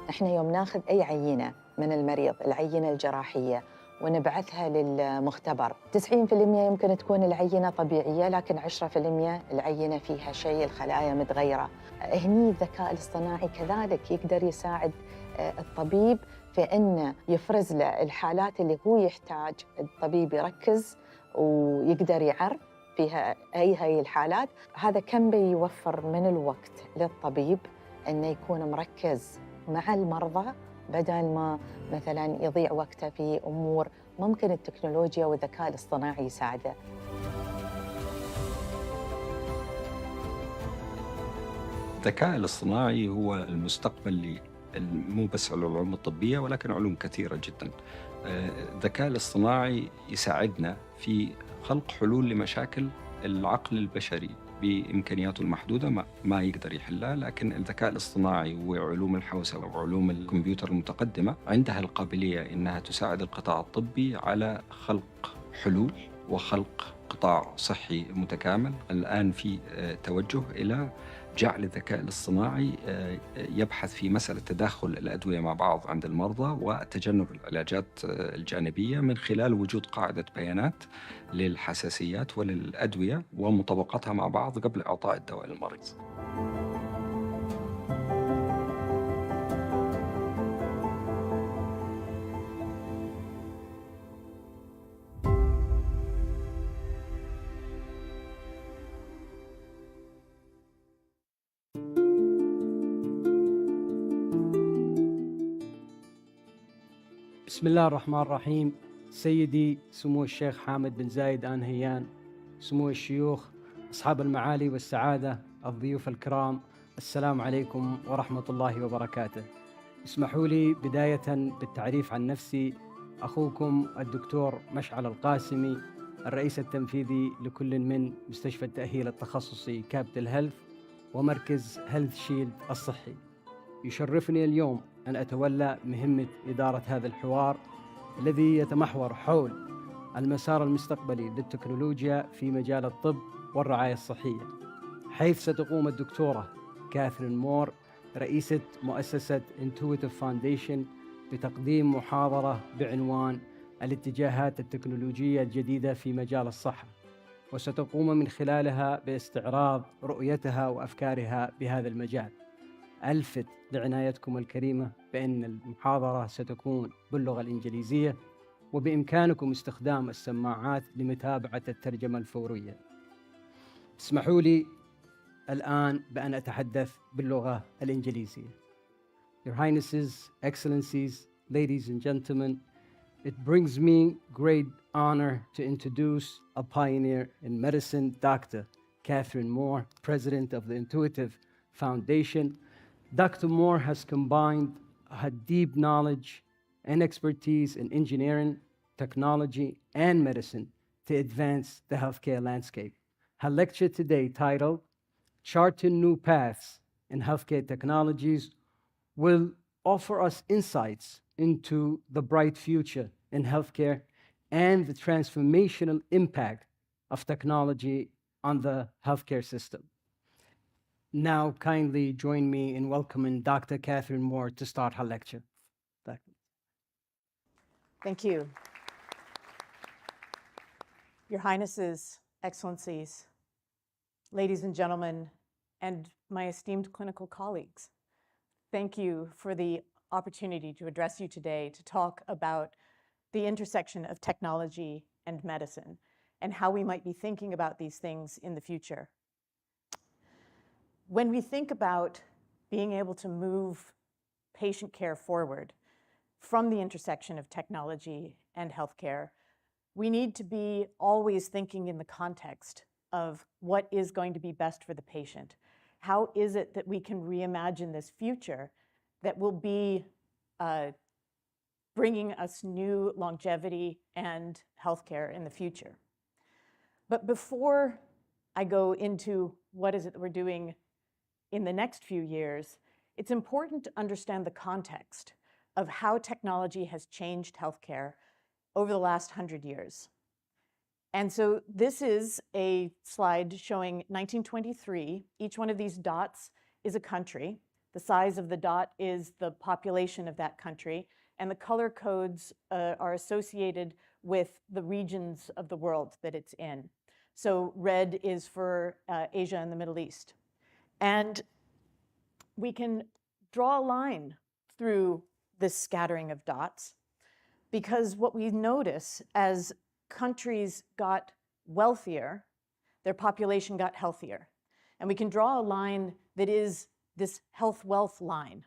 إحنا يوم ناخذ أي عينة من المريض، العينة الجراحية، ونبعثها للمختبر، 90% يمكن تكون العينة طبيعية، لكن 10% العينة فيها شيء، الخلايا متغيرة. هني الذكاء الاصطناعي كذلك يقدر يساعد الطبيب في أنه يفرز له الحالات اللي هو يحتاج الطبيب يركز ويقدر يعرف فيها هاي الحالات. هذا كم بيوفر من الوقت للطبيب أنه يكون مركز مع المرضى، بدل ما مثلاً يضيع وقته في أمور ممكن التكنولوجيا والذكاء الاصطناعي يساعده. الذكاء الاصطناعي هو المستقبل مو بس العلوم الطبية ولكن علوم كثيرة جدا. الذكاء الاصطناعي يساعدنا في خلق حلول لمشاكل العقل البشري بإمكانياته المحدودة ما يقدر يحلها، لكن الذكاء الاصطناعي وعلوم الحوسبة وعلوم الكمبيوتر المتقدمة عندها القابلية إنها تساعد القطاع الطبي على خلق حلول وخلق قطاع صحي متكامل. الآن في توجه إلى جعل الذكاء الاصطناعي يبحث في مسألة تداخل الأدوية مع بعض عند المرضى وتجنب العلاجات الجانبية من خلال وجود قاعدة بيانات للحساسيات وللأدوية ومطابقتها مع بعض قبل إعطاء الدواء للمريض. بسم الله الرحمن الرحيم. سيدي سمو الشيخ محمد بن زايد آل نهيان، سمو الشيوخ، أصحاب المعالي والسعادة، الضيوف الكرام، السلام عليكم ورحمة الله وبركاته. اسمحوا لي بداية بالتعريف عن نفسي. أخوكم الدكتور مشعل القاسمي، الرئيس التنفيذي لكل من مستشفى التأهيل التخصصي كابيتال هيلث ومركز هيلث شيلد الصحي. يشرفني اليوم أن أتولى مهمة إدارة هذا الحوار الذي يتمحور حول المسار المستقبلي للتكنولوجيا في مجال الطب والرعاية الصحية، حيث ستقوم الدكتورة كاثرين مور رئيسة مؤسسة Intuitive Foundation بتقديم محاضرة بعنوان الاتجاهات التكنولوجية الجديدة في مجال الصحة، وستقوم من خلالها باستعراض رؤيتها وأفكارها بهذا المجال. ألفت لعنايتكم الكريمة بأن المحاضرة ستكون باللغة الإنجليزية، وبإمكانكم استخدام السماعات لمتابعة الترجمة الفورية. اسمحوا لي الآن بأن أتحدث باللغة الإنجليزية. Your Highnesses, Excellencies, ladies and gentlemen, it brings me great honor to introduce a pioneer in medicine, Dr. Catherine Moore, President of the Intuitive Foundation. Dr. Moore has combined her deep knowledge and expertise in engineering, technology, and medicine to advance the healthcare landscape. Her lecture today, titled Charting New Paths in Healthcare Technologies, will offer us insights into the bright future in healthcare and the transformational impact of technology on the healthcare system. Now, kindly join me in welcoming Dr. Catherine Moore to start her lecture. Thank you. Your Highnesses, Excellencies, ladies and gentlemen, and my esteemed clinical colleagues, thank you for the opportunity to address you today to talk about the intersection of technology and medicine and how we might be thinking about these things in the future. When we think about being able to move patient care forward from the intersection of technology and healthcare, we need to be always thinking in the context of what is going to be best for the patient. How is it that we can reimagine this future that will be bringing us new longevity and healthcare in the future? But before I go into what is it that we're doing in the next few years, it's important to understand the context of how technology has changed healthcare over the last 100 years. And so this is a slide showing 1923. Each one of these dots is a country The size of the dot is the population of that country, and the color codes are associated with the regions of the world that it's in. So red is for Asia and the Middle East. And we can draw a line through this scattering of dots, because what we notice as countries got wealthier, their population got healthier. And we can draw a line that is this health-wealth line.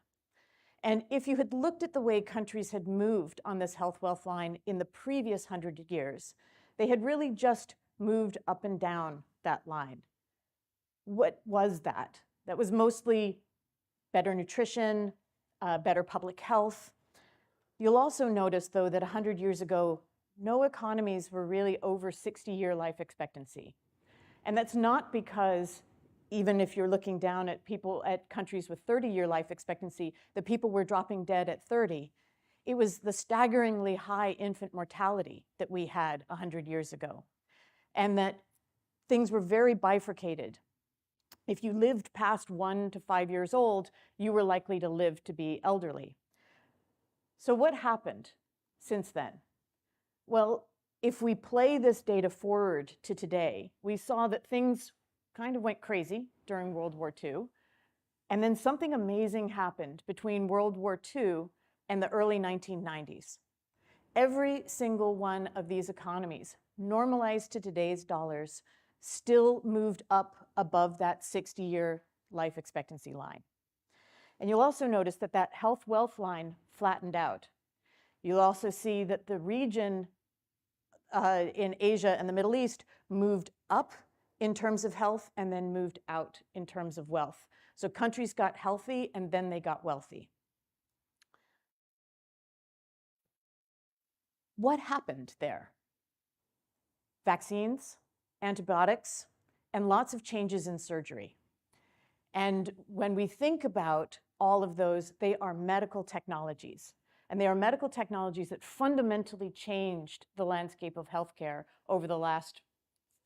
And if you had looked at the way countries had moved on this health-wealth line in the previous 100 years, they had really just moved up and down that line. What was that? That was mostly better nutrition, better public health. You'll also notice, though, that 100 years ago, no economies were really over 60-year life expectancy. And that's not because, even if you're looking down at countries with 30-year life expectancy, the people were dropping dead at 30. It was the staggeringly high infant mortality that we had 100 years ago, and that things were very bifurcated. If you lived past 1 to 5 years old, you were likely to live to be elderly. So what happened since then? Well, if we play this data forward to today, we saw that things kind of went crazy during World War II. And then something amazing happened between World War II and the early 1990s. Every single one of these economies, normalized to today's dollars, still moved up above that 60-year life expectancy line. And you'll also notice that that health-wealth line flattened out. You'll also see that the region in Asia and the Middle East moved up in terms of health and then moved out in terms of wealth. So countries got healthy and then they got wealthy. What happened there? Vaccines, antibiotics, and lots of changes in surgery. And when we think about all of those, they are medical technologies. And they are medical technologies that fundamentally changed the landscape of healthcare over the last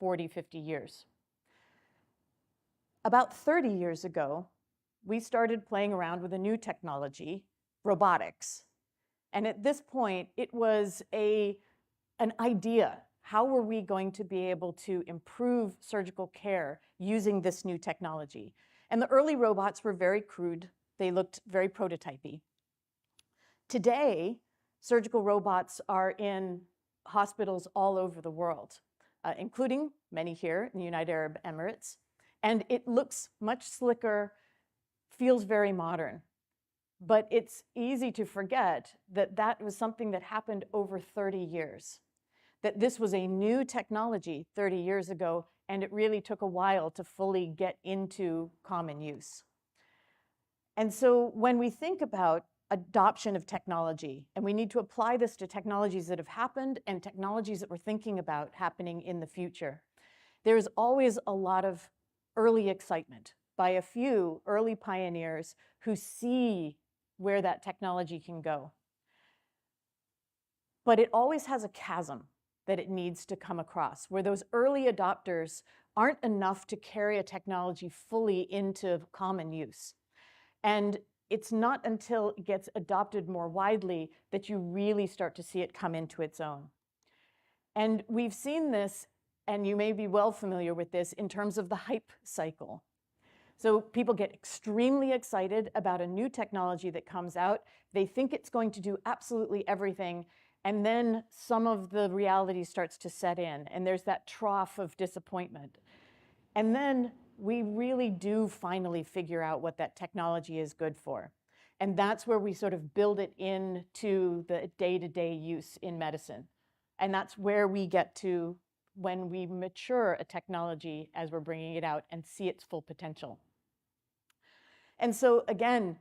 40, 50 years. About 30 years ago, we started playing around with a new technology, robotics. And at this point, it was an idea. How were we going to be able to improve surgical care using this new technology? And the early robots were very crude. They looked very prototypey. Today, surgical robots are in hospitals all over the world, including many here in the United Arab Emirates. And it looks much slicker, feels very modern. But it's easy to forget that that was something that happened over 30 years. That this was a new technology 30 years ago, and it really took a while to fully get into common use. And so when we think about adoption of technology, and we need to apply this to technologies that have happened and technologies that we're thinking about happening in the future, there's always a lot of early excitement by a few early pioneers who see where that technology can go. But it always has a chasm that it needs to come across, where those early adopters aren't enough to carry a technology fully into common use. And it's not until it gets adopted more widely that you really start to see it come into its own. And we've seen this, and you may be well familiar with this, in terms of the hype cycle. So people get extremely excited about a new technology that comes out. They think it's going to do absolutely everything, and then some of the reality starts to set in, and there's that trough of disappointment. And then we really do finally figure out what that technology is good for. And that's where we sort of build it into the day-to-day use in medicine. And that's where we get to when we mature a technology as we're bringing it out and see its full potential. And so again,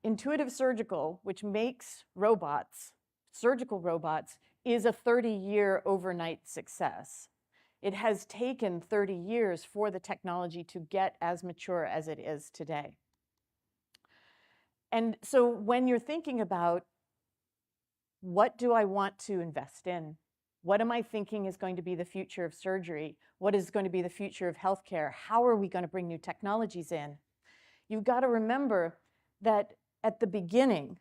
Intuitive Surgical, which makes robots, surgical robots, is a 30-year overnight success. It has taken 30 years for the technology to get as mature as it is today. And so when you're thinking about what do I want to invest in? What am I thinking is going to be the future of surgery? What is going to be the future of healthcare? How are we going to bring new technologies in? you've got to remember that at the beginning,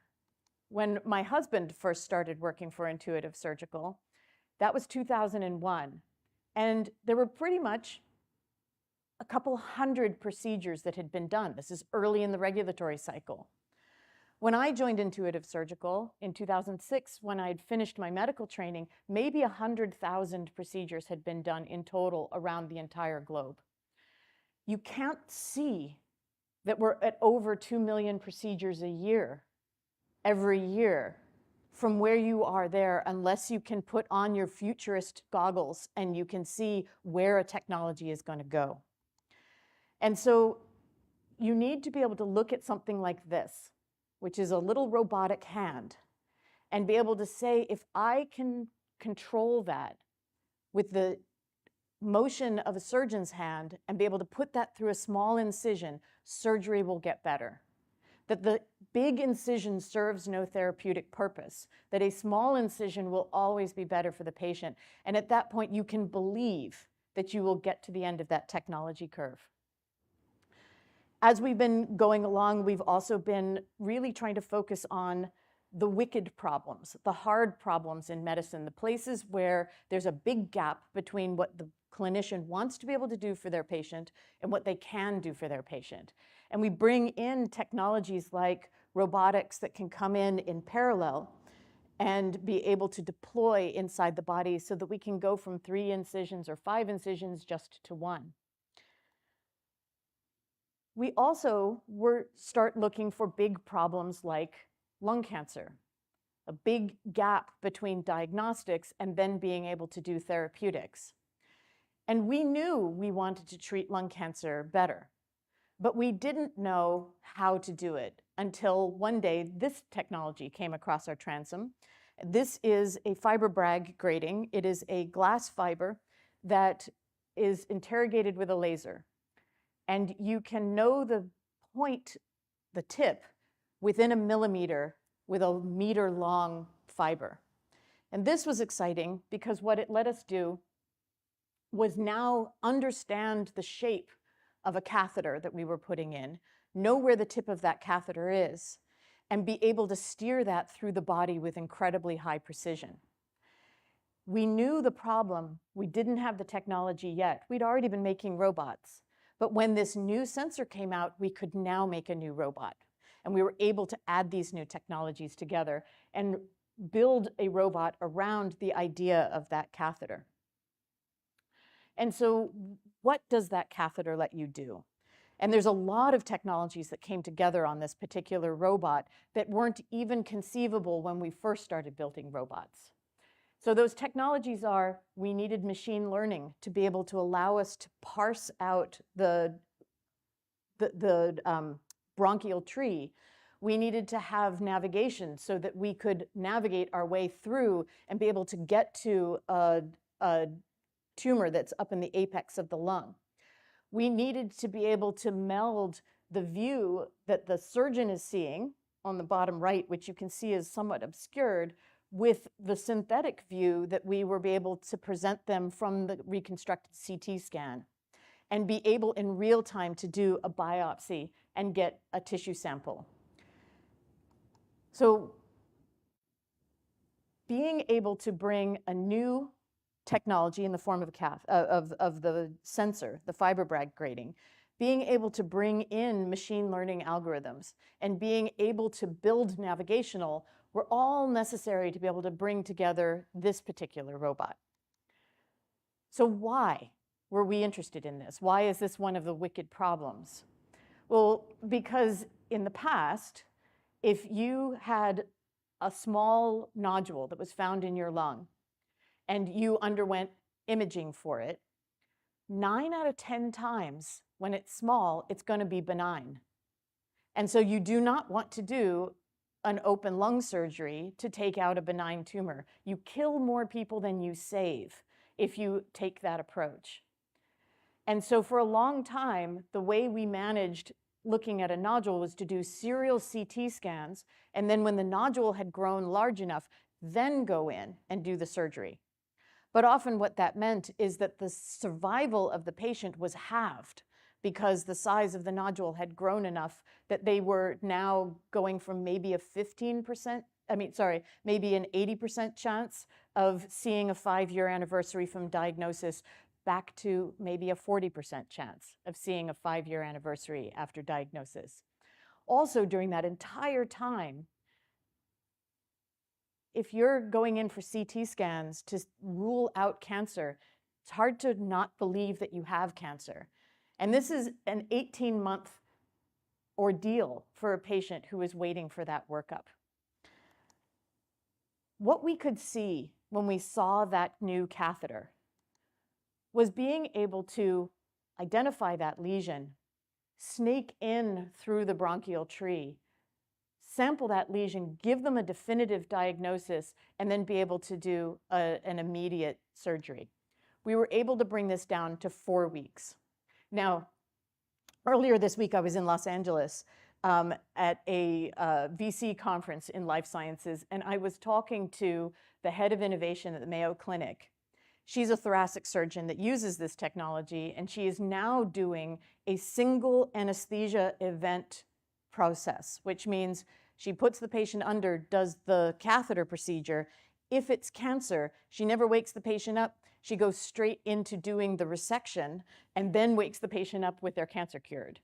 when my husband first started working for Intuitive Surgical, that was 2001. And there were pretty much a couple hundred procedures that had been done. This is early in the regulatory cycle. When I joined Intuitive Surgical in 2006, when I'd finished my medical training, maybe 100,000 procedures had been done in total around the entire globe. You can't see that we're at over 2 million procedures a year, every year, from where you are there, unless you can put on your futurist goggles and you can see where a technology is going to go. And so you need to be able to look at something like this, which is a little robotic hand, and be able to say, if I can control that with the motion of a surgeon's hand and be able to put that through a small incision, surgery will get better. That the big incision serves no therapeutic purpose, that a small incision will always be better for the patient. And at that point, you can believe that you will get to the end of that technology curve. As we've been going along, we've also been really trying to focus on the wicked problems, the hard problems in medicine, the places where there's a big gap between what the clinician wants to be able to do for their patient and what they can do for their patient. And we bring in technologies like robotics that can come in parallel and be able to deploy inside the body so that we can go from 3 incisions or 5 incisions just to 1. We also start looking for big problems like lung cancer, a big gap between diagnostics and then being able to do therapeutics. And we knew we wanted to treat lung cancer better, but we didn't know how to do it until one day this technology came across our transom. This is a fiber Bragg grating. It is a glass fiber that is interrogated with a laser. And you can know the point, the tip, within a millimeter with a meter-long fiber. And this was exciting because what it let us do was now understand the shape of a catheter that we were putting in, know where the tip of that catheter is, and be able to steer that through the body with incredibly high precision. We knew the problem. We didn't have the technology yet. We'd already been making robots. But when this new sensor came out, we could now make a new robot. And we were able to add these new technologies together and build a robot around the idea of that catheter. And so what does that catheter let you do? And there's a lot of technologies that came together on this particular robot that weren't even conceivable when we first started building robots. So those technologies are, we needed machine learning to be able to allow us to parse out the bronchial tree. We needed to have navigation so that we could navigate our way through and be able to get to a tumor that's up in the apex of the lung. We needed to be able to meld the view that the surgeon is seeing on the bottom right, which you can see is somewhat obscured, with the synthetic view that we were able to present them from the reconstructed CT scan and be able in real time to do a biopsy and get a tissue sample. So being able to bring a new technology in the form of the sensor, the fiber Bragg grating, being able to bring in machine learning algorithms and being able to build navigational were all necessary to be able to bring together this particular robot. So why were we interested in this? Why is this one of the wicked problems? Well, because in the past, if you had a small nodule that was found in your lung and you underwent imaging for it, 9 out of 10 times when it's small, it's going to be benign. And so you do not want to do an open lung surgery to take out a benign tumor. You kill more people than you save if you take that approach. And so for a long time, the way we managed looking at a nodule was to do serial CT scans, and then when the nodule had grown large enough, then go in and do the surgery. But often what that meant is that the survival of the patient was halved because the size of the nodule had grown enough that they were now going from maybe a 15%, maybe an 80% chance of seeing a 5-year anniversary from diagnosis back to maybe a 40% chance of seeing a 5-year anniversary after diagnosis. Also, during that entire time, if you're going in for CT scans to rule out cancer, it's hard to not believe that you have cancer. And this is an 18-month ordeal for a patient who is waiting for that workup. What we could see when we saw that new catheter was being able to identify that lesion, snake in through the bronchial tree, sample that lesion, give them a definitive diagnosis, and then be able to do an immediate surgery. We were able to bring this down to 4 weeks. Now, earlier this week, I was in Los Angeles at a VC conference in life sciences, and I was talking to the head of innovation at the Mayo Clinic. She's a thoracic surgeon that uses this technology, and she is now doing a single anesthesia event process, which means she puts the patient under, does the catheter procedure. If it's cancer, she never wakes the patient up. She goes straight into doing the resection and then wakes the patient up with their cancer cured.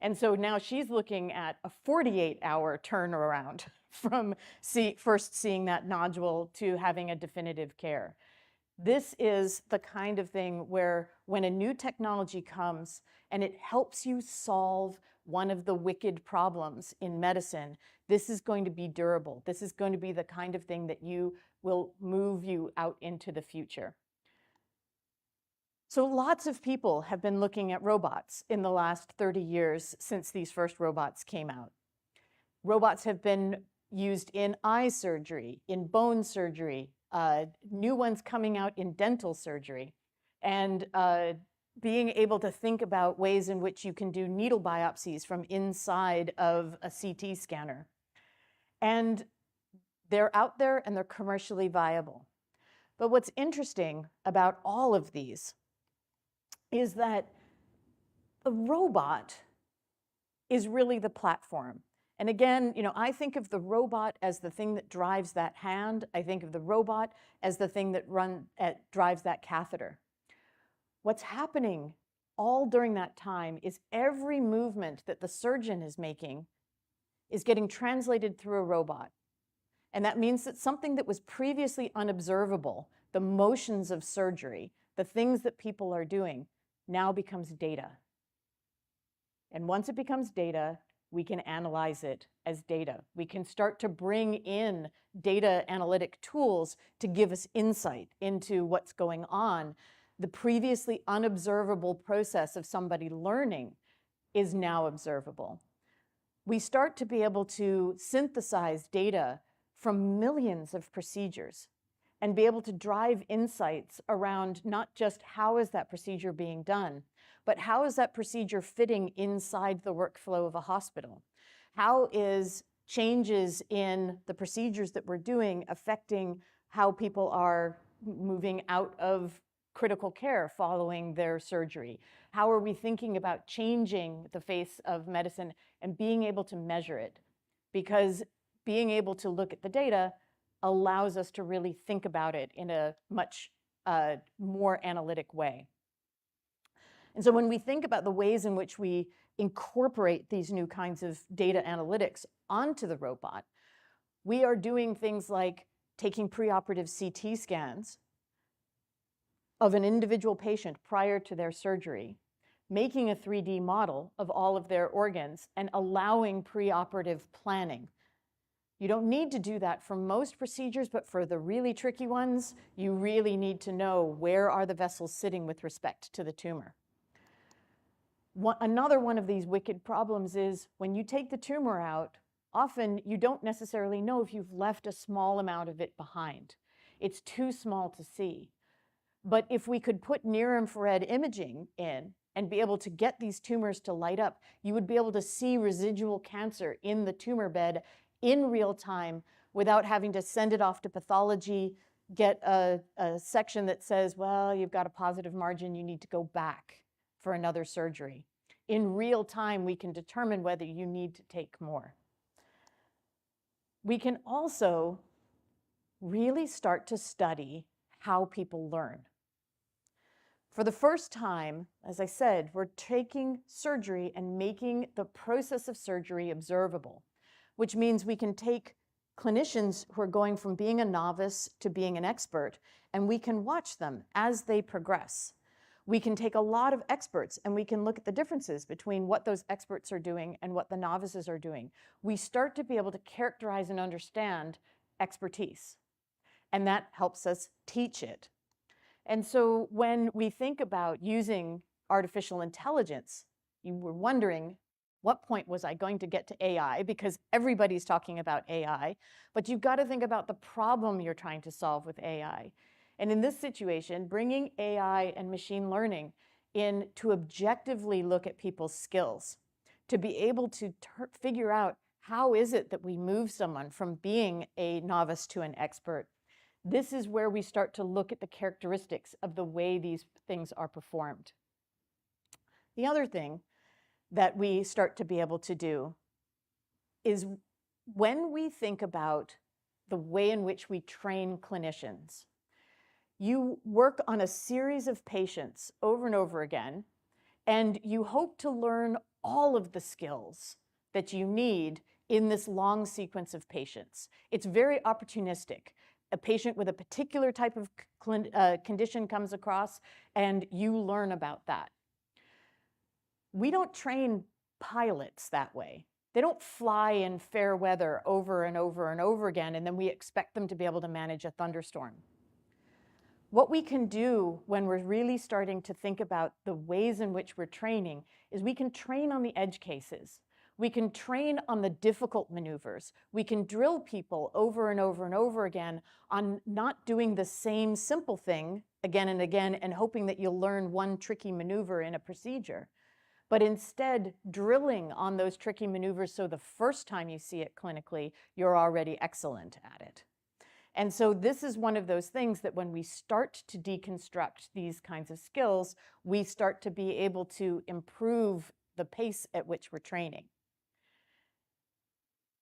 And so now she's looking at a 48-hour turnaround from first seeing that nodule to having a definitive care. This is the kind of thing where when a new technology comes and it helps you solve one of the wicked problems in medicine, this is going to be durable. This is going to be the kind of thing that will move you out into the future. So lots of people have been looking at robots in the last 30 years since these first robots came out. Robots have been used in eye surgery, in bone surgery, new ones coming out in dental surgery, and being able to think about ways in which you can do needle biopsies from inside of a CT scanner. And they're out there and they're commercially viable. But what's interesting about all of these is that the robot is really the platform. And again, I think of the robot as the thing that drives that hand. I think of the robot as the thing that drives that catheter. What's happening all during that time is every movement that the surgeon is making is getting translated through a robot. And that means that something that was previously unobservable, the motions of surgery, the things that people are doing, now becomes data. And once it becomes data, we can analyze it as data. We can start to bring in data analytic tools to give us insight into what's going on. The previously unobservable process of somebody learning is now observable. We start to be able to synthesize data from millions of procedures and be able to drive insights around not just how is that procedure being done, but how is that procedure fitting inside the workflow of a hospital? How is changes in the procedures that we're doing affecting how people are moving out of critical care following their surgery? How are we thinking about changing the face of medicine and being able to measure it? Because being able to look at the data allows us to really think about it in a much more analytic way. And so when we think about the ways in which we incorporate these new kinds of data analytics onto the robot, we are doing things like taking preoperative CT scans of an individual patient prior to their surgery, making a 3D model of all of their organs, and allowing preoperative planning. You don't need to do that for most procedures, but for the really tricky ones, you really need to know where are the vessels sitting with respect to the tumor. Another one of these wicked problems is when you take the tumor out, often you don't necessarily know if you've left a small amount of it behind. It's too small to see. But if we could put near-infrared imaging in and be able to get these tumors to light up, you would be able to see residual cancer in the tumor bed in real time without having to send it off to pathology, get a section that says, well, you've got a positive margin, you need to go back for another surgery. in real time, we can determine whether you need to take more. We can also really start to study how people learn. For the first time, as I said, we're taking surgery and making the process of surgery observable, which means we can take clinicians who are going from being a novice to being an expert, and we can watch them as they progress. We can take a lot of experts and we can look at the differences between what those experts are doing and what the novices are doing. We start to be able to characterize and understand expertise, and that helps us teach it. And so when we think about using artificial intelligence, you were wondering, what point was I going to get to AI? Because everybody's talking about AI, but you've got to think about the problem you're trying to solve with AI. And in this situation, bringing AI and machine learning in to objectively look at people's skills, to be able to figure out how is it that we move someone from being a novice to an expert. This is where we start to look at the characteristics of the way these things are performed. The other thing that we start to be able to do is when we think about the way in which we train clinicians, you work on a series of patients over and over again, and you hope to learn all of the skills that you need in this long sequence of patients. It's very opportunistic. A patient with a particular type of condition comes across, and you learn about that. We don't train pilots that way. They don't fly in fair weather over and over and over again, and then we expect them to be able to manage a thunderstorm. What we can do when we're really starting to think about the ways in which we're training is we can train on the edge cases. We can train on the difficult maneuvers. We can drill people over and over and over again on not doing the same simple thing again and again and hoping that you'll learn one tricky maneuver in a procedure, but instead drilling on those tricky maneuvers so the first time you see it clinically, you're already excellent at it. And so this is one of those things that when we start to deconstruct these kinds of skills, we start to be able to improve the pace at which we're training.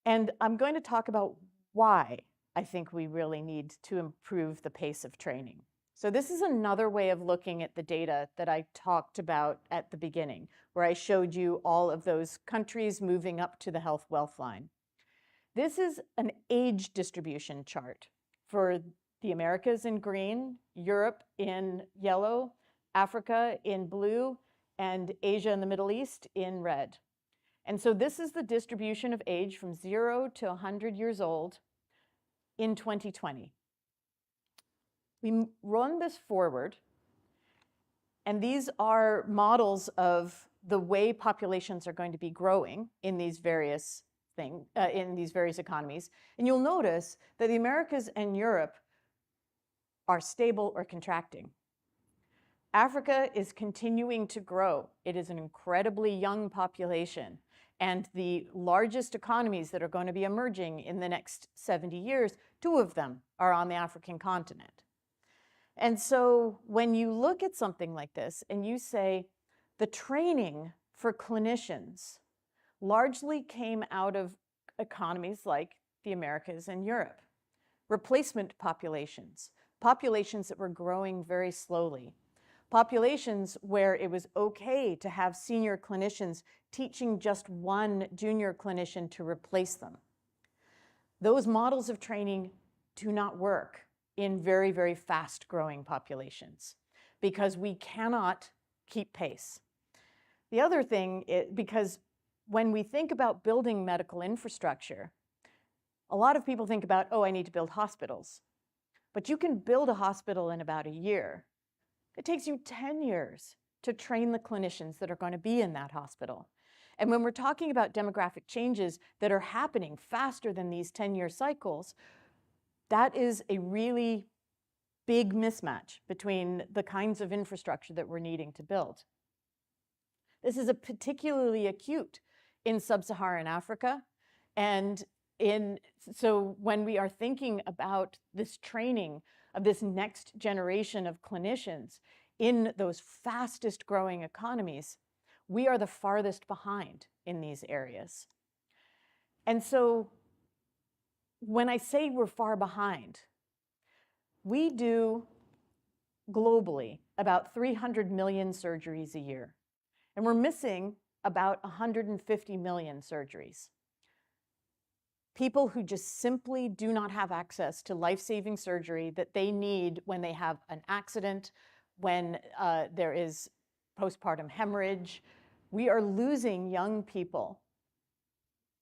And I'm going to talk about why I think we really need to improve the pace of training. So this is another way of looking at the data that I talked about at the beginning, where I showed you all of those countries moving up to the health wealth line. This is an age distribution chart for the Americas in green, Europe in yellow, Africa in blue, and Asia and the Middle East in red. And so this is the distribution of age from 0 to 100 years old in 2020. We run this forward, and these are models of the way populations are going to be growing in these various economies. And you'll notice that the Americas and Europe are stable or contracting. Africa is continuing to grow. It is an incredibly young population. And the largest economies that are going to be emerging in the next 70 years, 2 of them are on the African continent. And so when you look at something like this and you say, the training for clinicians largely came out of economies like the Americas and Europe. Replacement populations, populations that were growing very slowly, populations where it was okay to have senior clinicians teaching just one junior clinician to replace them. Those models of training do not work in very, very fast growing populations because we cannot keep pace. The other thing is because when we think about building medical infrastructure, a lot of people think about, oh, I need to build hospitals. But you can build a hospital in about a year. It takes you 10 years to train the clinicians that are going to be in that hospital. And when we're talking about demographic changes that are happening faster than these 10-year cycles, that is a really big mismatch between the kinds of infrastructure that we're needing to build. This is particularly acute in sub-Saharan Africa. And so when we are thinking about this training of this next generation of clinicians in those fastest growing economies, We are the farthest behind in these areas. And so when I say we're far behind, we do globally about 300 million surgeries a year, and we're missing about 150 million surgeries. People who just simply do not have access to life-saving surgery that they need when they have an accident, when there is postpartum hemorrhage. We are losing young people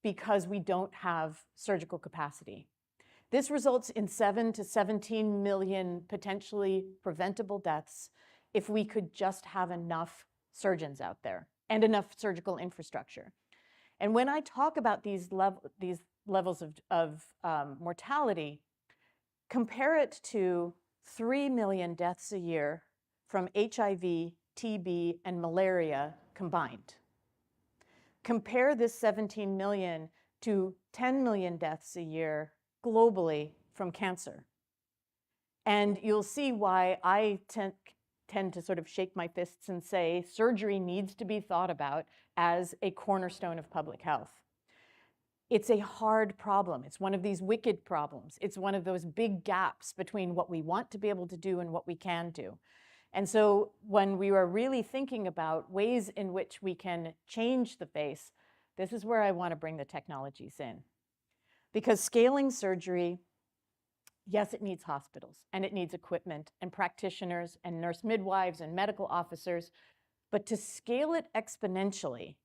because we don't have surgical capacity. This results in 7 to 17 million potentially preventable deaths if we could just have enough surgeons out there and enough surgical infrastructure. And when I talk about these levels of mortality, compare it to 3 million deaths a year from HIV, TB, and malaria combined. Compare this 17 million to 10 million deaths a year globally from cancer. And you'll see why I tend to sort of shake my fists and say surgery needs to be thought about as a cornerstone of public health. It's a hard problem. It's one of these wicked problems. It's one of those big gaps between what we want to be able to do and what we can do. And so when we were really thinking about ways in which we can change the face, this is where I want to bring the technologies in. Because scaling surgery, yes, it needs hospitals, and it needs equipment, and practitioners, and nurse midwives, and medical officers. But to scale it exponentially,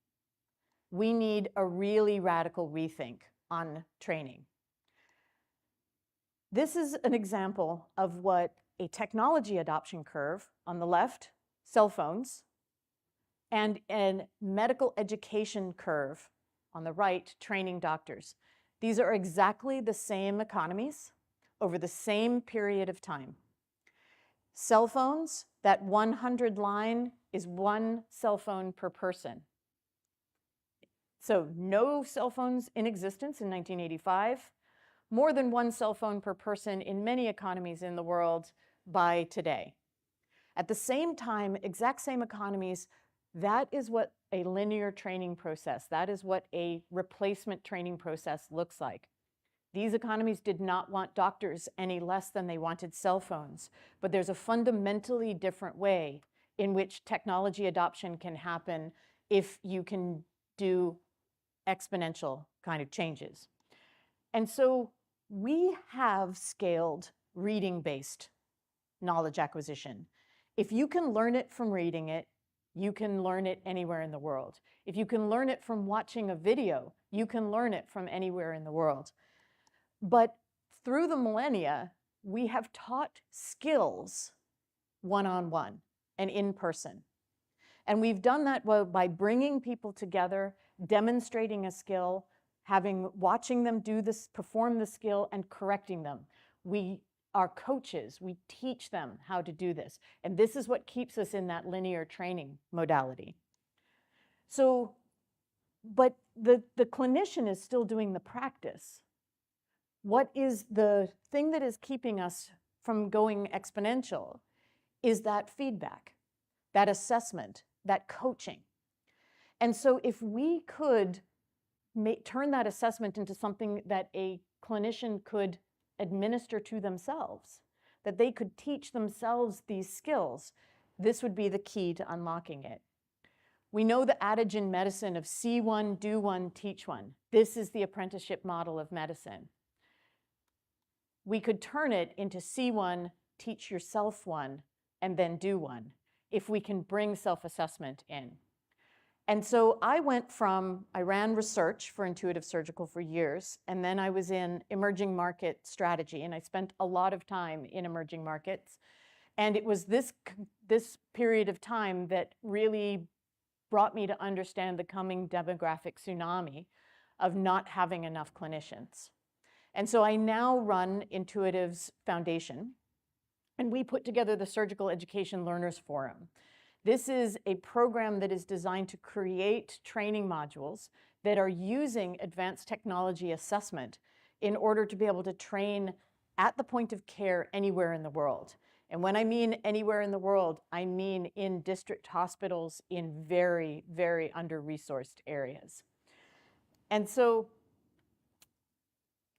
we need a really radical rethink on training. This is an example of what a technology adoption curve on the left, cell phones, and a medical education curve on the right, training doctors. These are exactly the same economies over the same period of time. Cell phones, that 100 line is 1 cell phone per person. So no cell phones in existence in 1985, more than 1 cell phone per person in many economies in the world by today. At the same time, exact same economies, that is what a linear training process, that is what a replacement training process looks like. These economies did not want doctors any less than they wanted cell phones, but there's a fundamentally different way in which technology adoption can happen if you can do exponential kind of changes. And so we have scaled reading-based knowledge acquisition. If you can learn it from reading it, you can learn it anywhere in the world. If you can learn it from watching a video, you can learn it from anywhere in the world. But through the millennia, we have taught skills one-on-one and in person. And we've done that by bringing people together, demonstrating a skill, watching them do this, perform the skill, and correcting them. We are coaches. We teach them how to do this. And this is what keeps us in that linear training modality. So, but the clinician is still doing the practice. What is the thing that is keeping us from going exponential is that feedback, that assessment, that coaching. And so if we could turn that assessment into something that a clinician could administer to themselves, that they could teach themselves these skills, this would be the key to unlocking it. We know the adage in medicine of see one, do one, teach one. This is the apprenticeship model of medicine. We could turn it into see one, teach yourself one, and then do one, if we can bring self-assessment in. And so I ran research for Intuitive Surgical for years, and then I was in emerging market strategy, and I spent a lot of time in emerging markets. And it was this period of time that really brought me to understand the coming demographic tsunami of not having enough clinicians. And so I now run Intuitive's foundation, and we put together the Surgical Education Learners Forum. This is a program that is designed to create training modules that are using advanced technology assessment in order to be able to train at the point of care anywhere in the world. And when I mean anywhere in the world, I mean in district hospitals in very, very under-resourced areas. And so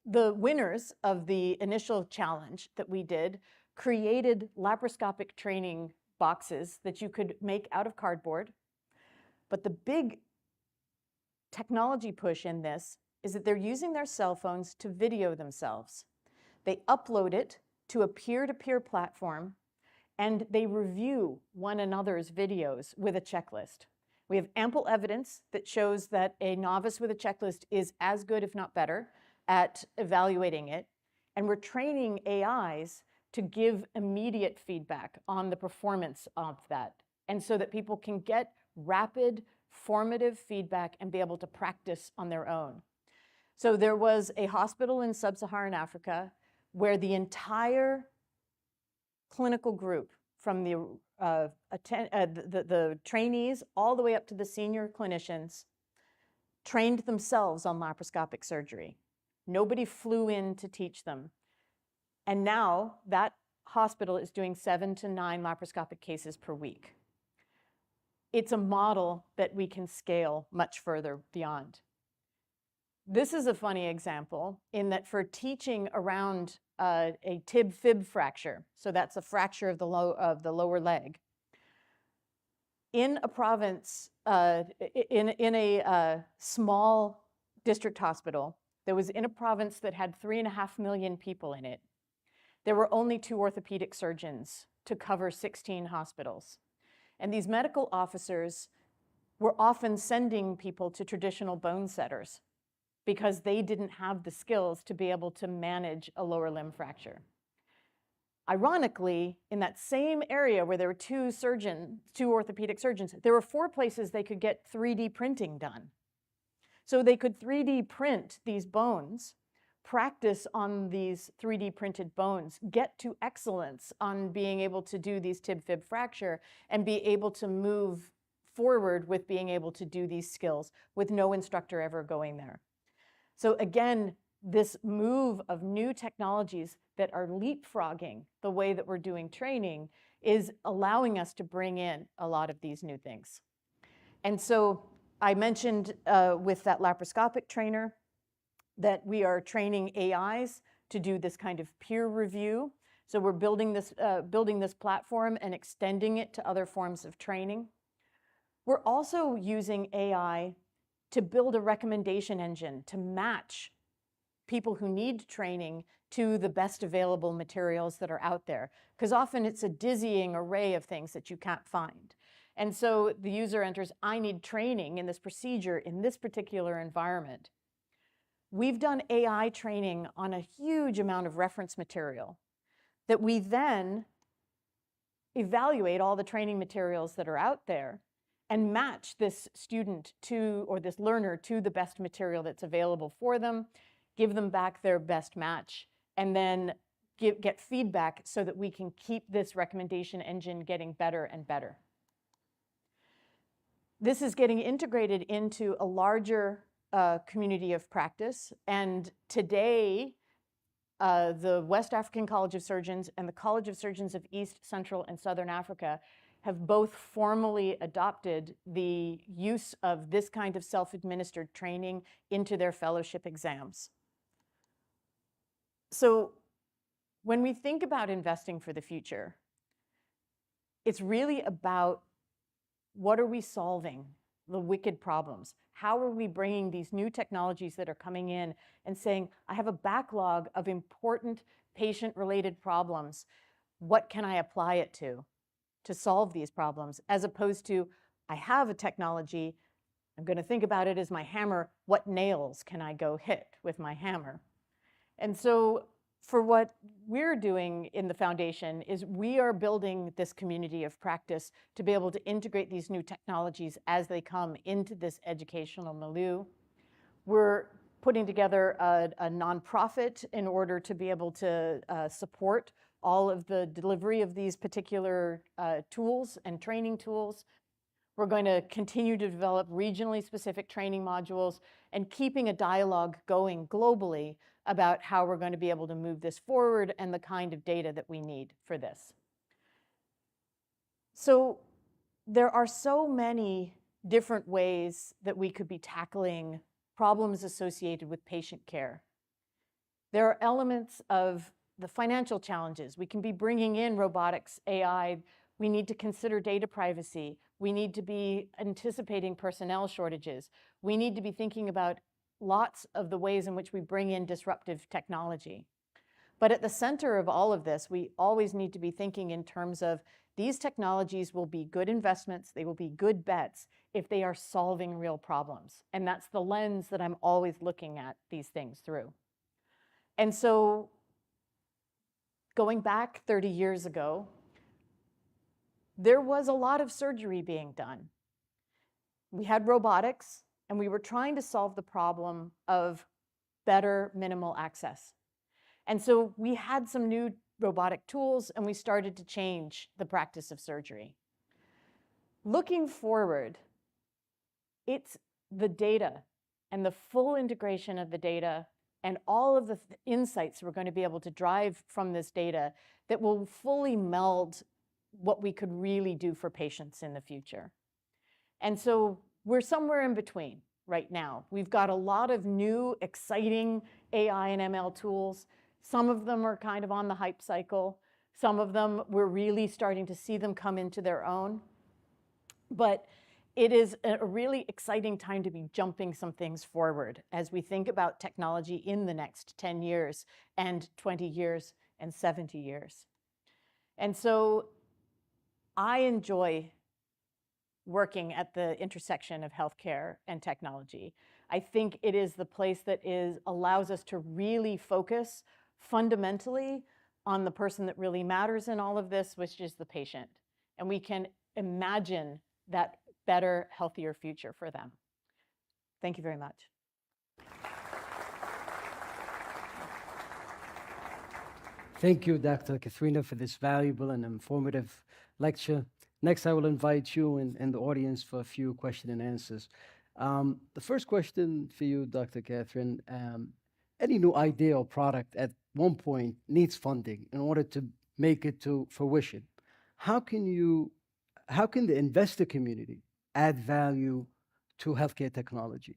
the winners of the initial challenge that we did created laparoscopic training boxes that you could make out of cardboard. But the big technology push in this is that they're using their cell phones to video themselves. They upload it to a peer-to-peer platform, and they review one another's videos with a checklist. We have ample evidence that shows that a novice with a checklist is as good, if not better, at evaluating it. And we're training AIs to give immediate feedback on the performance of that, and so that people can get rapid, formative feedback and be able to practice on their own. So there was a hospital in sub-Saharan Africa where the entire clinical group, from the trainees all the way up to the senior clinicians, trained themselves on laparoscopic surgery. Nobody flew in to teach them. And now that hospital is doing 7 to 9 laparoscopic cases per week. It's a model that we can scale much further beyond. This is a funny example in that for teaching around a tib-fib fracture, so that's a fracture of the lower leg, in a province, in a small district hospital that was in a province that had 3.5 million people in it, there were only 2 orthopedic surgeons to cover 16 hospitals. And these medical officers were often sending people to traditional bone setters because they didn't have the skills to be able to manage a lower limb fracture. Ironically, in that same area where there were 2 orthopedic surgeons, there were 4 places they could get 3D printing done. So they could 3D print these bones, practice on these 3D printed bones, get to excellence on being able to do these tib-fib fracture, and be able to move forward with being able to do these skills with no instructor ever going there. So again, this move of new technologies that are leapfrogging the way that we're doing training is allowing us to bring in a lot of these new things. And so I mentioned with that laparoscopic trainer that we are training AIs to do this kind of peer review. So we're building this platform and extending it to other forms of training. We're also using AI to build a recommendation engine to match people who need training to the best available materials that are out there, because often it's a dizzying array of things that you can't find. And so the user enters, I need training in this procedure in this particular environment. We've done AI training on a huge amount of reference material that we then evaluate all the training materials that are out there and match this student to, or this learner to, the best material that's available for them, give them back their best match, and then get feedback so that we can keep this recommendation engine getting better and better. This is getting integrated into a larger community of practice, and today the West African College of Surgeons and the College of Surgeons of East, Central, and Southern Africa have both formally adopted the use of this kind of self-administered training into their fellowship exams. So when we think about investing for the future, it's really about what are we solving, the wicked problems? How are we bringing these new technologies that are coming in and saying, I have a backlog of important patient-related problems. What can I apply it to solve these problems? As opposed to, I have a technology, I'm going to think about it as my hammer. What nails can I go hit with my hammer? And so for what we're doing in the foundation is we are building this community of practice to be able to integrate these new technologies as they come into this educational milieu. We're putting together a nonprofit in order to be able to support all of the delivery of these particular tools and training tools. We're going to continue to develop regionally specific training modules and keeping a dialogue going globally about how we're going to be able to move this forward and the kind of data that we need for this. So there are so many different ways that we could be tackling problems associated with patient care. There are elements of the financial challenges. We can be bringing in robotics, AI. We need to consider data privacy. We need to be anticipating personnel shortages. We need to be thinking about lots of the ways in which we bring in disruptive technology. But at the center of all of this, we always need to be thinking in terms of these technologies will be good investments, they will be good bets if they are solving real problems. And that's the lens that I'm always looking at these things through. And so going back 30 years ago, there was a lot of surgery being done. We had robotics, and we were trying to solve the problem of better minimal access. And so we had some new robotic tools, and we started to change the practice of surgery. Looking forward, it's the data and the full integration of the data and all of the insights we're going to be able to drive from this data that will fully meld what we could really do for patients in the future. And so we're somewhere in between right now. We've got a lot of new, exciting AI and ML tools. Some of them are kind of on the hype cycle. Some of them, we're really starting to see them come into their own. But it is a really exciting time to be jumping some things forward as we think about technology in the next 10 years and 20 years and 70 years. And so I enjoy working at the intersection of healthcare and technology. I think it is the place that allows us to really focus fundamentally on the person that really matters in all of this, which is the patient. And we can imagine that better, healthier future for them. Thank you very much. Thank you, Dr. Katharina, for this valuable and informative lecture. Next, I will invite you and the audience for a few question and answers. The first question for you, Dr. Catherine, any new idea or product at one point needs funding in order to make it to fruition. How can the investor community add value to healthcare technology?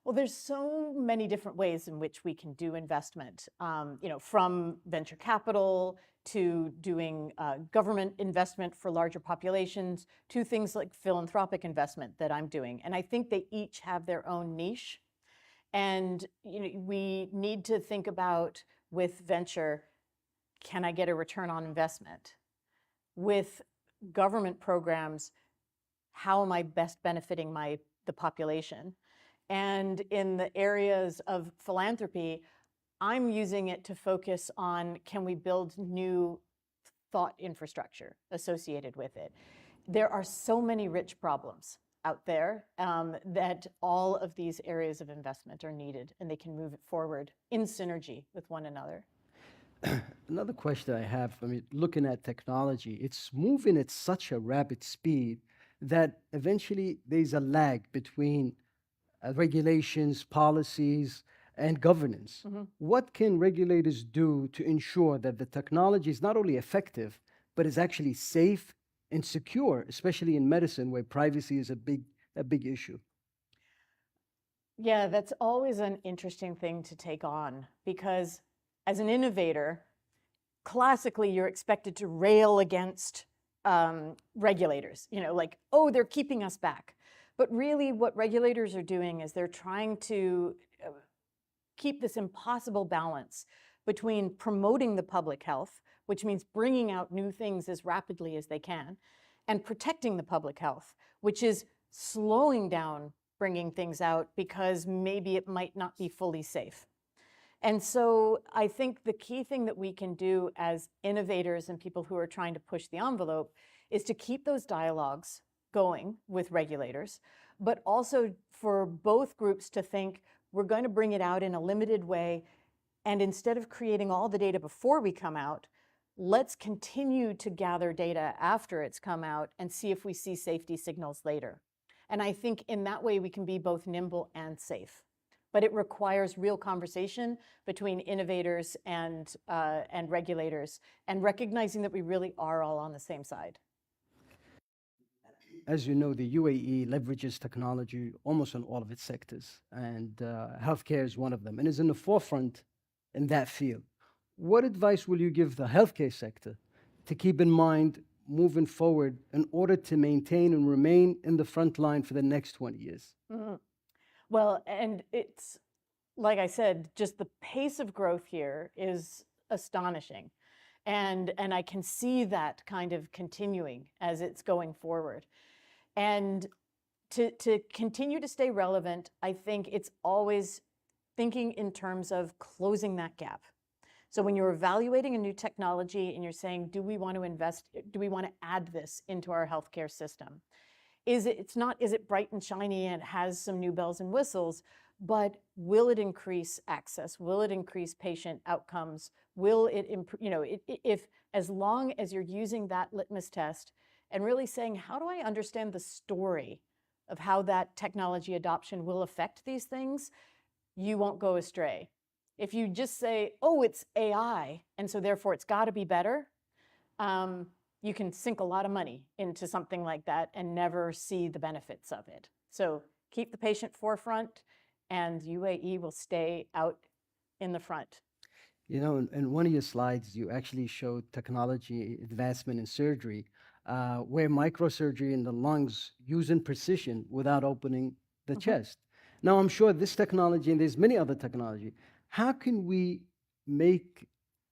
Well, there's so many different ways in which we can do investment, from venture capital to doing government investment for larger populations to things like philanthropic investment that I'm doing. And I think they each have their own niche. And we need to think about, with venture, can I get a return on investment? With government programs, how am I best benefiting the population? And in the areas of philanthropy, I'm using it to focus on, can we build new thought infrastructure associated with it? There are so many rich problems out there that all of these areas of investment are needed, and they can move it forward in synergy with one another. Another question I have, looking at technology, it's moving at such a rapid speed that eventually there's a lag between regulations, policies, and governance. Mm-hmm. What can regulators do to ensure that the technology is not only effective, but is actually safe and secure, especially in medicine where privacy is a big issue? Yeah, that's always an interesting thing to take on, because as an innovator, classically you're expected to rail against regulators, like, oh, they're keeping us back. But really what regulators are doing is they're trying to keep this impossible balance between promoting the public health, which means bringing out new things as rapidly as they can, and protecting the public health, which is slowing down bringing things out because maybe it might not be fully safe. And so I think the key thing that we can do as innovators and people who are trying to push the envelope is to keep those dialogues going with regulators, but also for both groups to think, we're going to bring it out in a limited way, and instead of creating all the data before we come out, let's continue to gather data after it's come out and see if we see safety signals later. And I think in that way we can be both nimble and safe. But it requires real conversation between innovators and regulators, and recognizing that we really are all on the same side. as you know, the UAE leverages technology almost in all of its sectors, and healthcare is one of them, and is in the forefront in that field. What advice will you give the healthcare sector to keep in mind moving forward in order to maintain and remain in the front line for the next 20 years? Mhm. Well, and it's, like I said, just the pace of growth here is astonishing. And I can see that kind of continuing as it's going forward. And to continue to stay relevant, I think it's always thinking in terms of closing that gap. So when you're evaluating a new technology and you're saying, do we want to invest, do we want to add this into our healthcare system? Is it bright and shiny and has some new bells and whistles, but will it increase access? Will it increase patient outcomes? Will it improve, if as long as you're using that litmus test and really saying, how do I understand the story of how that technology adoption will affect these things, you won't go astray. If you just say, oh, it's AI, and so therefore it's got to be better, you can sink a lot of money into something like that and never see the benefits of it. So keep the patient forefront, and UAE will stay out in the front. You know, in one of your slides, you actually showed technology advancement in surgery, where microsurgery in the lungs using precision without opening the chest. Now, I'm sure this technology, and there's many other technology, how can we make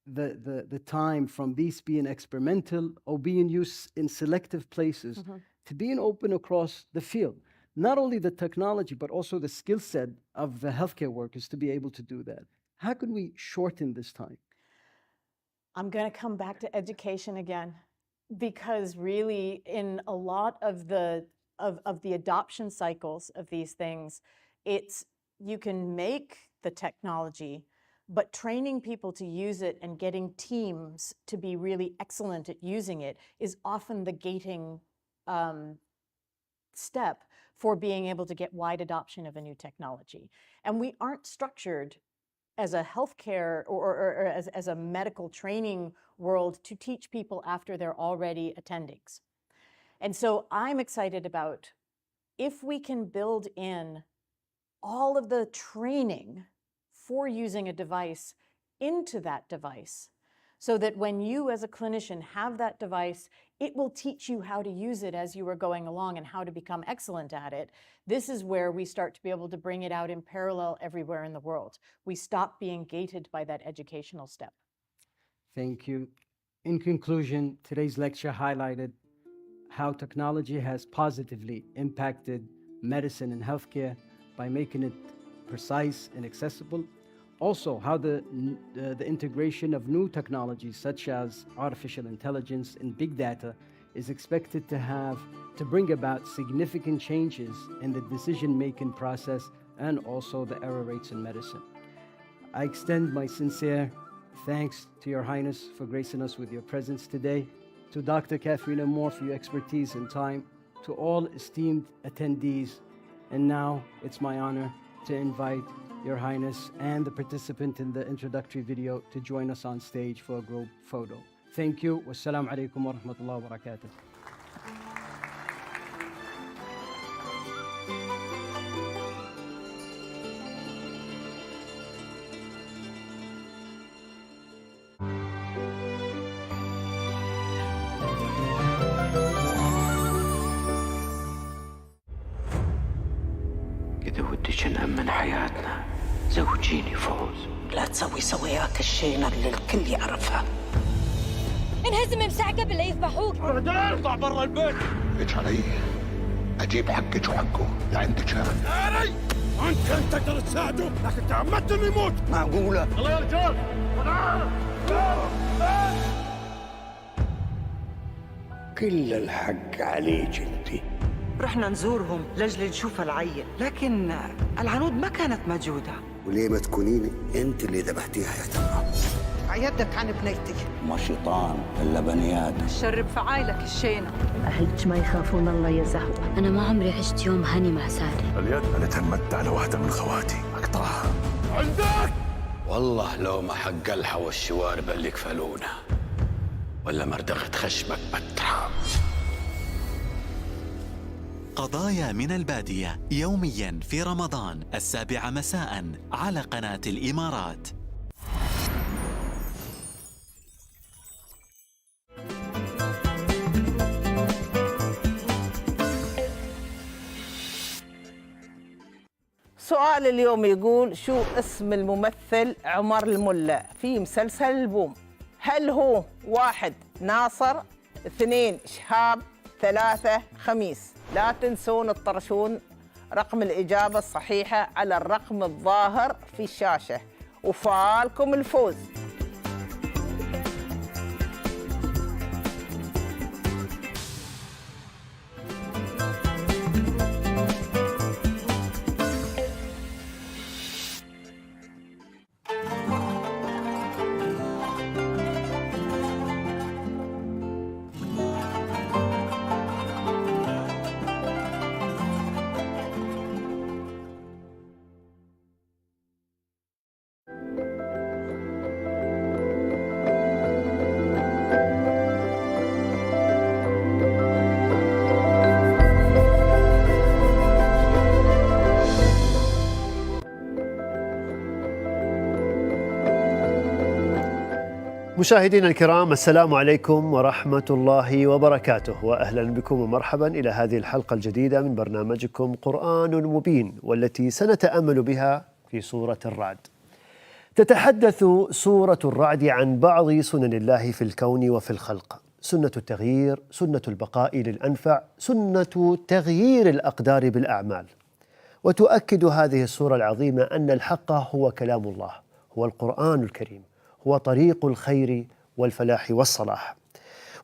the time from these being experimental or being used in selective places to being open across the field? Not only the technology, but also the skill set of the healthcare workers to be able to do that. How can we shorten this time? I'm going to come back to education again, because really in a lot of the adoption cycles of these things, it's you can make the technology, but training people to use it and getting teams to be really excellent at using it is often the gating step for being able to get wide adoption of a new technology. And we aren't structured as a healthcare or as a medical training world to teach people after they're already attendings. And so I'm excited about if we can build in all of the training for using a device into that device, so that when you as a clinician have that device, it will teach you how to use it as you are going along and how to become excellent at it. This is where we start to be able to bring it out in parallel everywhere in the world. We stop being gated by that educational step. Thank you. In conclusion, today's lecture highlighted how technology has positively impacted medicine and healthcare by making it precise and accessible. Also, how the integration of new technologies such as artificial intelligence and big data is expected to bring about significant changes in the decision-making process and also the error rates in medicine. I extend my sincere thanks to Your Highness for gracing us with your presence today, to Dr. Katharina Moore for your expertise and time, to all esteemed attendees, and now it's my honor to invite Your Highness and the participant in the introductory video to join us on stage for a group photo. Thank you. Wassalamu alaikum wa rahmatullahi wa barakatuh. إذا ودك نأمن حياتنا زوجيني فوز. لا تسوي سوياك الشينة اللي الكل يعرفها. انهزم امسح قبل لا يذبحوك. رجال اطلع برا البيت. ايش علي؟ اجيب حقك وحقه لعندك شرف. علي انت تقدر تساعده لكن تعمدت انه يموت. معقولة؟ يلا يا رجال. كل الحق عليك انت. رحنا نزورهم لجل نشوف العين، لكن العنود ما كانت موجودة. وليه ما تكونيني انت اللي ذبحتيها يا ترى؟ عيدك عن بنيتي. ما شيطان الا بني ادم. شرب فعايلك الشينة. أهلك ما يخافون الله يا زهوة. أنا ما عمري عشت يوم هني مع ساري. اليد انا تهمت على واحدة من خواتي اقطعها. عندك. والله لو ما حق الحا والشوارب اللي يكفلونه ولا مردغة خشبك بالتراب. قضايا من البادية يومياً في رمضان 7 مساءً على قناة الإمارات. سؤال اليوم يقول: شو اسم الممثل عمر الملا في مسلسل البوم؟ هل هو 1 ناصر، 2 شهاب، 3 خميس؟ لا تنسون تطرشون رقم الإجابة الصحيحة على الرقم الظاهر في الشاشة، وفالكم الفوز. مشاهدينا الكرام، السلام عليكم ورحمة الله وبركاته، وأهلا بكم ومرحبا إلى هذه الحلقة الجديدة من برنامجكم قرآن مبين، والتي سنتأمل بها في سورة الرعد. تتحدث سورة الرعد عن بعض سنن الله في الكون وفي الخلق: سنة التغيير، سنة البقاء للأنفع، سنة تغيير الأقدار بالأعمال. وتؤكد هذه السورة العظيمة أن الحق هو كلام الله، هو القرآن الكريم، هو طريق الخير والفلاح والصلاح.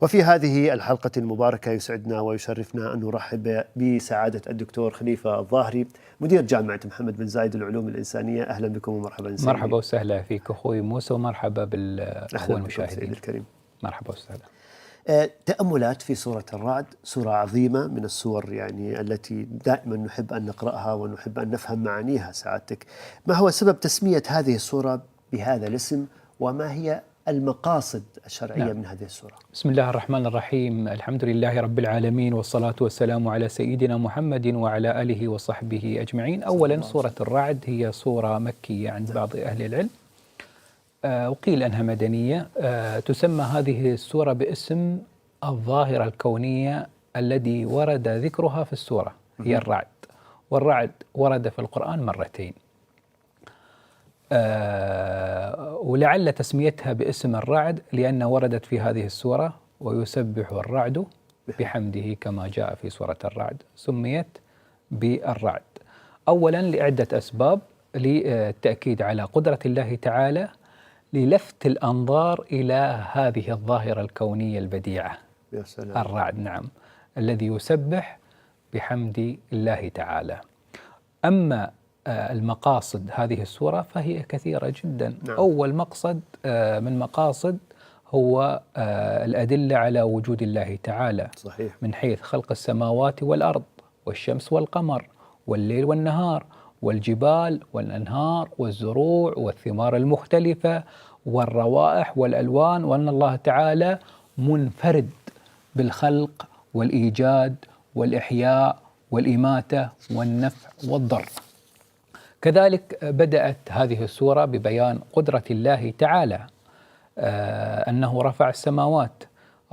وفي هذه الحلقة المباركة يسعدنا ويشرفنا أن نرحب بسعادة الدكتور خليفة الظاهري، مدير جامعة محمد بن زايد للعلوم الإنسانية. أهلا بكم ومرحبا سيدي. مرحبا وسهلا فيك أخوي موسى، ومرحبا بالأخوة المشاهدين الكريم. مرحبا وسهلا. تأملات في سورة الرعد، سورة عظيمة من السور يعني التي دائما نحب أن نقرأها ونحب أن نفهم معانيها. سعادتك، ما هو سبب تسمية هذه السورة بهذا الاسم، وما هي المقاصد الشرعية من هذه السورة؟ بسم الله الرحمن الرحيم، الحمد لله رب العالمين، والصلاة والسلام على سيدنا محمد وعلى آله وصحبه أجمعين. أولا، سورة الرعد هي سورة مكية عند بعض أهل العلم، وقيل أنها مدنية. تسمى هذه السورة باسم الظاهرة الكونية الذي ورد ذكرها في السورة، هي الرعد، والرعد ورد في القرآن مرتين. ولعل تسميتها باسم الرعد لأن وردت في هذه السورة: ويسبح الرعد بحمده كما جاء في سورة الرعد. سميت بالرعد أولا لعدة أسباب: للتأكيد على قدرة الله تعالى، للفت الأنظار إلى هذه الظاهرة الكونية البديعة. يا سلام. الرعد، نعم، الذي يسبح بحمد الله تعالى. أما المقاصد هذه السورة فهي كثيرة جدا. نعم. أول مقصد من مقاصد هو الأدلة على وجود الله تعالى. صحيح. من حيث خلق السماوات والأرض والشمس والقمر والليل والنهار والجبال والأنهار والزروع والثمار المختلفة والروائح والألوان، وأن الله تعالى منفرد بالخلق والإيجاد والإحياء والإماتة والنفع والضر. كذلك بدأت هذه السورة ببيان قدرة الله تعالى، أنه رفع السماوات،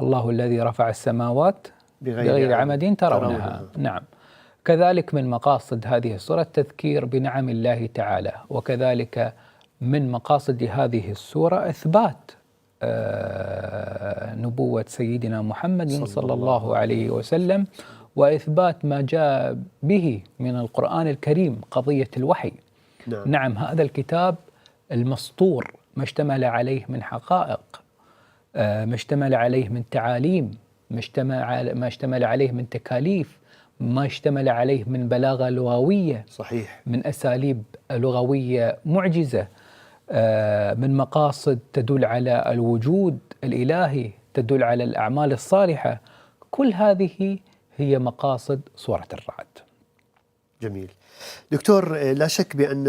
الله الذي رفع السماوات بغير عمد ترونها. نعم. كذلك من مقاصد هذه السورة التذكير بنعم الله تعالى، وكذلك من مقاصد هذه السورة إثبات نبوة سيدنا محمد صلى الله عليه وسلم، وإثبات ما جاء به من القرآن الكريم، قضية الوحي. نعم، هذا الكتاب المسطور ما اشتمل عليه من حقائق، ما اشتمل عليه من تعاليم، ما اشتمل عليه من تكاليف، ما اشتمل عليه من بلاغة لغوية. صحيح. من أساليب لغوية معجزة، من مقاصد تدل على الوجود الإلهي، تدل على الأعمال الصالحة. كل هذه هي مقاصد سورة الرعد. جميل. دكتور، لا شك بأن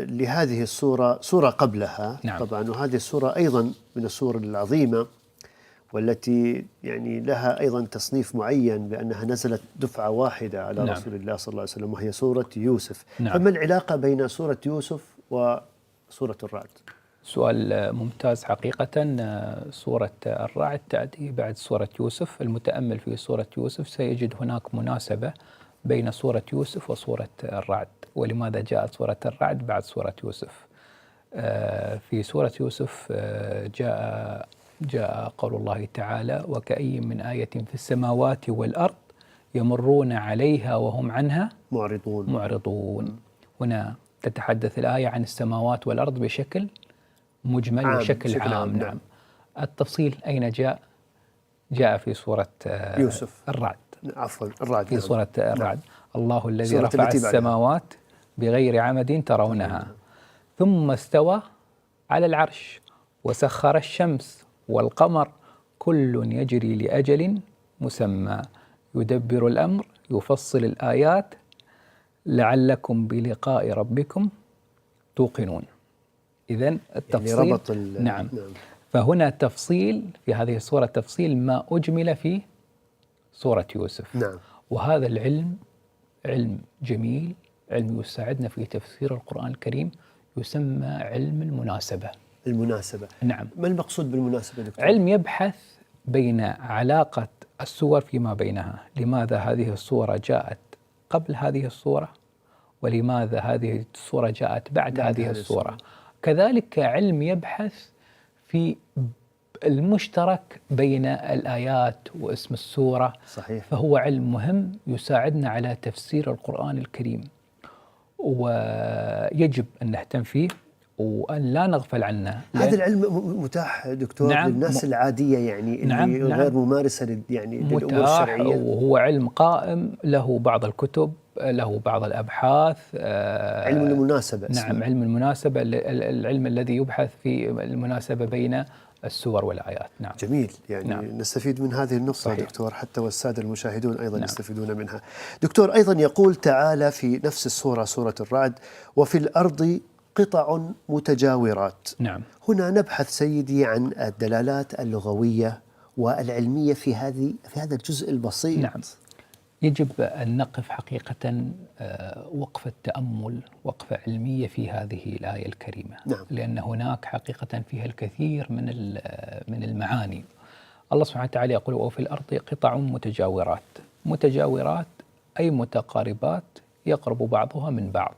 لهذه السورة سورة قبلها. نعم. طبعا، وهذه السورة أيضا من السور العظيمة، والتي يعني لها أيضا تصنيف معين بأنها نزلت دفعة واحدة على نعم. رسول الله صلى الله عليه وسلم، وهي سورة يوسف. نعم. فما العلاقة بين سورة يوسف وسورة الرعد؟ سؤال ممتاز حقيقة. سورة الرعد تأتي بعد سورة يوسف. المتأمل في سورة يوسف سيجد هناك مناسبة بين سورة يوسف وسورة الرعد. ولماذا جاءت سورة الرعد بعد سورة يوسف؟ في سورة يوسف جاء قول الله تعالى: وكأي من آية في السماوات والأرض يمرون عليها وهم عنها معرضون. هنا تتحدث الآية عن السماوات والأرض بشكل مجمل وشكل عام. نعم. التفصيل أين جاء؟ جاء في سورة يوسف. الرعد. عفوا الرعد. في سورة الرعد. الله الذي رفع السماوات بغير عمد ترونها ثم استوى على العرش وسخر الشمس والقمر كل يجري لأجل مسمى يدبر الأمر يفصل الآيات لعلكم بلقاء ربكم توقنون. إذن التفصيل يعني ربط نعم. فهنا تفصيل في هذه السورة، تفصيل ما أجمل في سورة يوسف. نعم. وهذا العلم علم جميل، علم يساعدنا في تفسير القرآن الكريم، يسمى علم المناسبة. نعم. ما المقصود بالمناسبة دكتور؟ علم يبحث بين علاقة السور فيما بينها. لماذا هذه السورة جاءت قبل هذه السورة، ولماذا هذه السورة جاءت بعد هذه السورة. كذلك علم يبحث في المشترك بين الآيات واسم السورة. صحيح. فهو علم مهم يساعدنا على تفسير القرآن الكريم، ويجب أن نهتم فيه وأن لا نغفل عنه. هذا العلم متاح دكتور نعم. للناس العادية يعني نعم. اللي غير ممارسة يعني للأمور الشرعية. وهو علم قائم، له بعض الكتب، له بعض الأبحاث. علم المناسبة. نعم، علم المناسبة، العلم الذي يبحث في المناسبة بين السور والآيات. نعم. جميل. يعني نعم. نستفيد من هذه النقطة. صحيح. دكتور، حتى والسادة المشاهدون أيضا نعم. يستفيدون منها. دكتور، أيضا يقول تعالى في نفس السورة، سورة الرعد: وفي الأرض قطع متجاورات. نعم. هنا نبحث سيدي عن الدلالات اللغوية والعلمية في هذا الجزء البسيط. نعم. يجب أن نقف حقيقة وقفة تأمل، وقفة علمية في هذه الآية الكريمة. نعم. لأن هناك حقيقة فيها الكثير من المعاني. الله سبحانه وتعالى يقول: وفي الأرض قطع متجاورات. متجاورات أي متقاربات، يقرب بعضها من بعض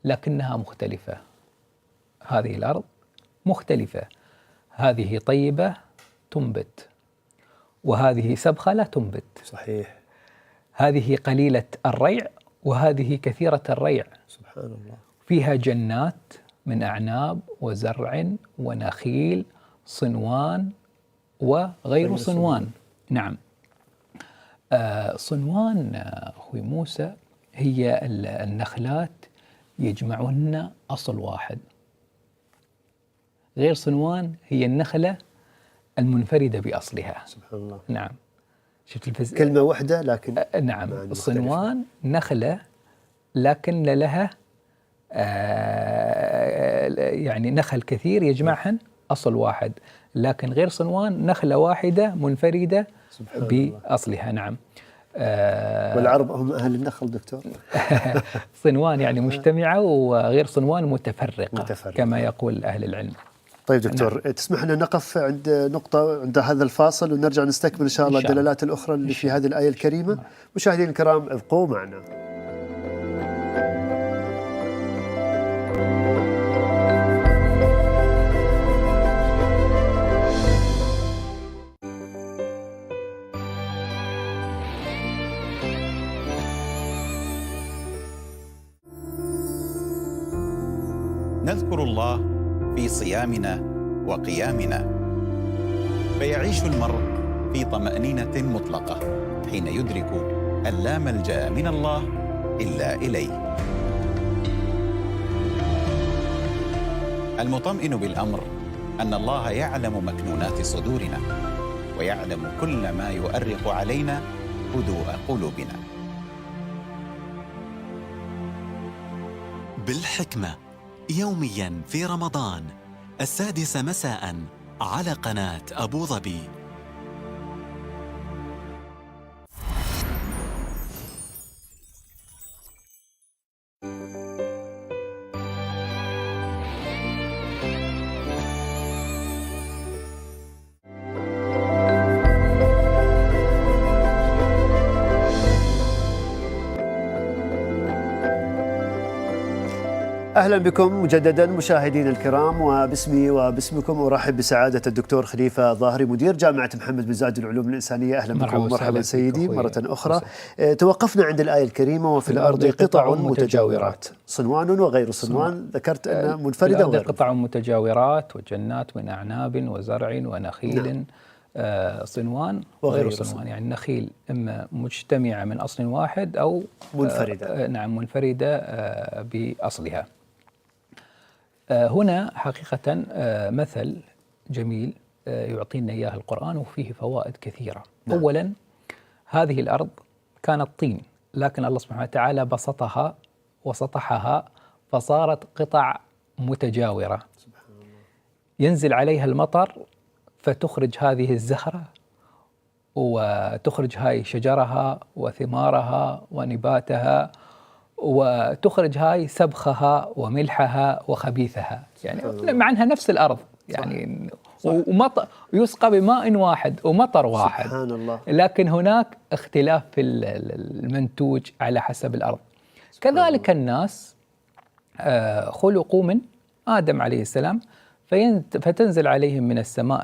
لكنها مختلفة. هذه الأرض مختلفة، هذه طيبة تنبت، وهذه سبخة لا تنبت. صحيح. هذه قليلة الريع وهذه كثيرة الريع. سبحان الله. فيها جنات من أعناب وزرع ونخيل صنوان وغير صنوان. نعم. صنوان أخوي موسى هي النخلات يجمعهن أصل واحد. غير صنوان هي النخلة المنفردة بأصلها. سبحان الله. نعم. شفت كلمة واحدة لكن نعم. الصنوان نخلة لكن لها يعني نخل كثير يجمعهن أصل واحد، لكن غير صنوان نخلة واحدة منفردة بأصلها. نعم. والعرب هم أهل النخل دكتور. صنوان يعني مجتمعة، وغير صنوان متفرقة كما يقول أهل العلم. طيب دكتور، نعم. تسمح لنا نقف عند نقطة عند هذا الفاصل ونرجع نستكمل إن شاء الله الدلالات الأخرى اللي في هذه الآية الكريمة. مشاهدينا الكرام، ابقوا معنا. نذكر الله في صيامنا وقيامنا، فيعيش المرء في طمأنينة مطلقة حين يدرك أن لا ملجأ من الله إلا إليه. المطمئن بالأمر أن الله يعلم مكنونات صدورنا، ويعلم كل ما يؤرق علينا هدوء قلوبنا. بالحكمة، يوميا في رمضان 6 مساء على قناة أبو ظبي. أهلا بكم مجددا مشاهدينا الكرام، وباسمي وباسمكم أرحب بسعادة الدكتور خليفة ظاهري مدير جامعة محمد بن زايد للعلوم الإنسانية. أهلا بكم ومرحبا سيدي مرة أخرى. توقفنا عند الآية الكريمة وفي الأرض قطع متجاورات صنوان وغير صنوان، ذكرت أن منفردة وغير قطع متجاورات وجنات من أعناب وزرع ونخيل صنوان وغير صنوان، يعني النخيل إما مجتمعة من أصل واحد أو منفردة. نعم منفردة بأصلها. هنا حقيقة مثل جميل يعطينا إياه القرآن وفيه فوائد كثيرة. نعم. أولا هذه الأرض كانت طين، لكن الله سبحانه وتعالى بسطها وسطحها فصارت قطع متجاورة. سبحان الله. ينزل عليها المطر فتخرج هذه الزهرة وتخرج هاي شجرها وثمارها ونباتها، وتخرج هاي سبخها وملحها وخبيثها، يعني مع أنها نفس الأرض يعني ومطر يسقى بماء واحد ومطر واحد. سبحان الله. لكن هناك اختلاف في المنتوج على حسب الأرض. كذلك الناس خلقوا من آدم عليه السلام، فتنزل عليهم من السماء